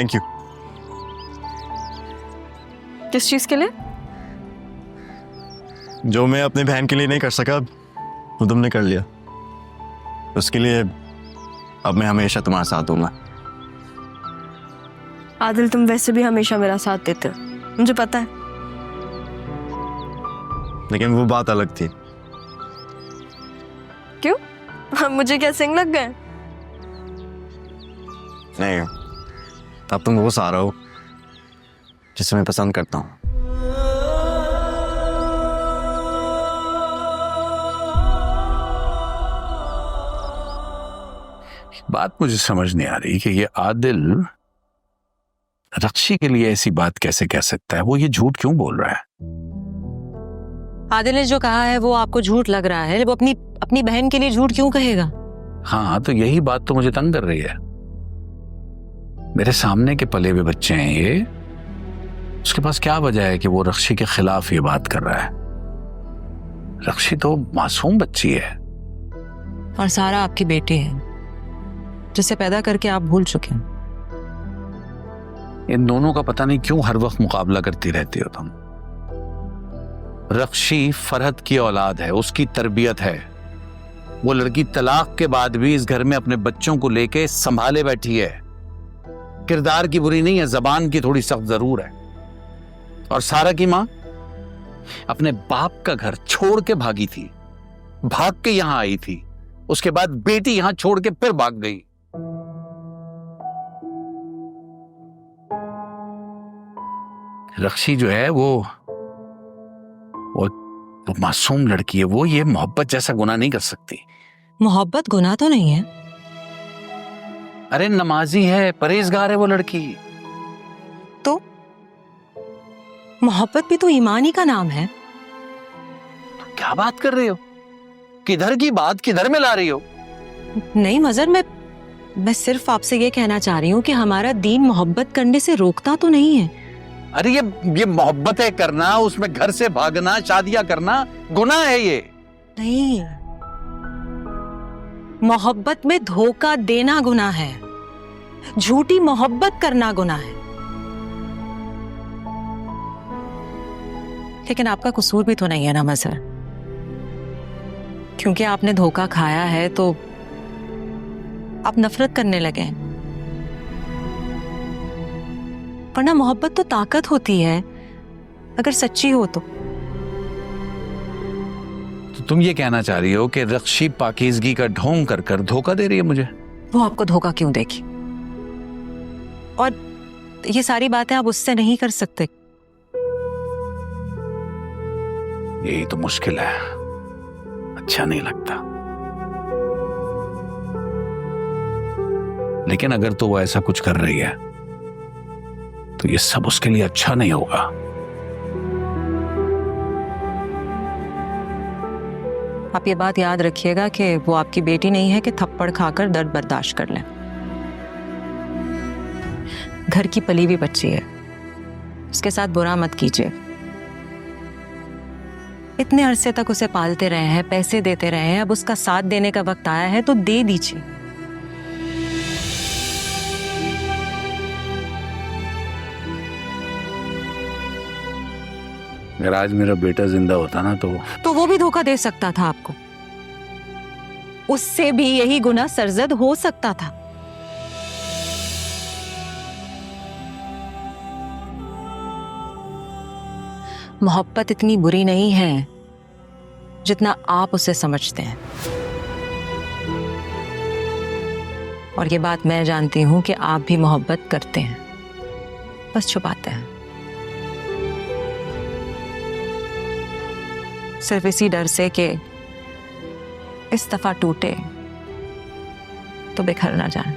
Thank you. किस चीज के लिए? जो मैं अपनी बहन के लिए नहीं कर सका वो तुमने कर लिया, उसके लिए अब मैं हमेशा तुम्हारा साथ दूंगा। आदिल, तुम वैसे भी हमेशा मेरा साथ देते हो, मुझे पता है। लेकिन वो बात अलग थी। क्यों? अब मुझे क्या सिंग लग गए? नहीं, अब तुम वो सारा हो जिसे मैं पसंद करता हूँ। बात मुझे समझ नहीं आ रही कि ये आदिल रक्षी के लिए ऐसी बात कैसे कह सकता है। वो ये झूठ क्यों बोल रहा है? आदिल ने जो कहा है वो आपको झूठ लग रहा है, वो अपनी बहन के लिए झूठ क्यों कहेगा? हाँ, तो यही बात तो मुझे तंग कर रही है। मेरे सामने के पले हुए बच्चे हैं ये, उसके पास क्या वजह है कि वो रक्षी के खिलाफ ये बात कर रहा है? रक्षी तो मासूम बच्ची है। और सारा आपकी बेटी है जिसे पैदा करके आप भूल चुके हैं। इन दोनों का पता नहीं क्यों हर वक्त मुकाबला करती रहती हो तुम। रक्षी फरहत की औलाद है, उसकी तरबियत है। वो लड़की तलाक के बाद भी इस घर में अपने बच्चों को लेके संभाले बैठी है। किरदार की बुरी नहीं है, जबान की थोड़ी सख्त जरूर है। और सारा की मां अपने बाप का घर छोड़ के भागी थी, भाग के यहां आई थी, उसके बाद बेटी यहां छोड़ के फिर भाग गई। रक्षी जो है वो मासूम लड़की है, वो ये मोहब्बत जैसा गुनाह नहीं कर सकती। मोहब्बत गुनाह तो नहीं है। अरे नमाजी है, परहेजगार है वो लड़की। तो मोहब्बत भी तो ईमान ही का नाम है। क्या बात कर रही हो? किधर की बात किधर में ला रही हो? नहीं मजर, मैं सिर्फ आपसे ये कहना चाह रही हूँ कि हमारा दीन मोहब्बत करने से रोकता तो नहीं है। अरे ये मोहब्बतें करना, उसमें घर से भागना, शादियां करना गुनाह है ये। नहीं, मोहब्बत में धोखा देना गुनाह है, झूठी मोहब्बत करना गुनाह है। लेकिन आपका कसूर भी तो नहीं है ना मजर, क्योंकि आपने धोखा खाया है तो आप नफरत करने लगे हैं। वरना मोहब्बत तो ताकत होती है अगर सच्ची हो तो तुम ये कहना चाह रही हो कि रक्षी पाकीज़गी का ढोंग कर कर धोखा दे रही है मुझे? वो आपको धोखा क्यों देगी? और ये सारी बातें आप उससे नहीं कर सकते। यही तो मुश्किल है, अच्छा नहीं लगता। लेकिन अगर तो वो ऐसा कुछ कर रही है तो ये सब उसके लिए अच्छा नहीं होगा। आप ये बात याद रखिएगा कि वो आपकी बेटी नहीं है कि थप्पड़ खाकर दर्द बर्दाश्त कर लें। घर की पली हुई बच्ची है, उसके साथ बुरा मत कीजिए। इतने अरसे तक उसे पालते रहे हैं, पैसे देते रहे हैं, अब उसका साथ देने का वक्त आया है तो दे दीजिए। अगर आज मेरा बेटा जिंदा होता ना तो वो भी धोखा दे सकता था आपको, उससे भी यही गुनाह सरजद हो सकता था। मोहब्बत इतनी बुरी नहीं है जितना आप उसे समझते हैं। और ये बात मैं जानती हूं कि आप भी मोहब्बत करते हैं, बस छुपाते हैं। सिर्फ इसी डर से कि इस दफा टूटे तो बिखर ना जाए।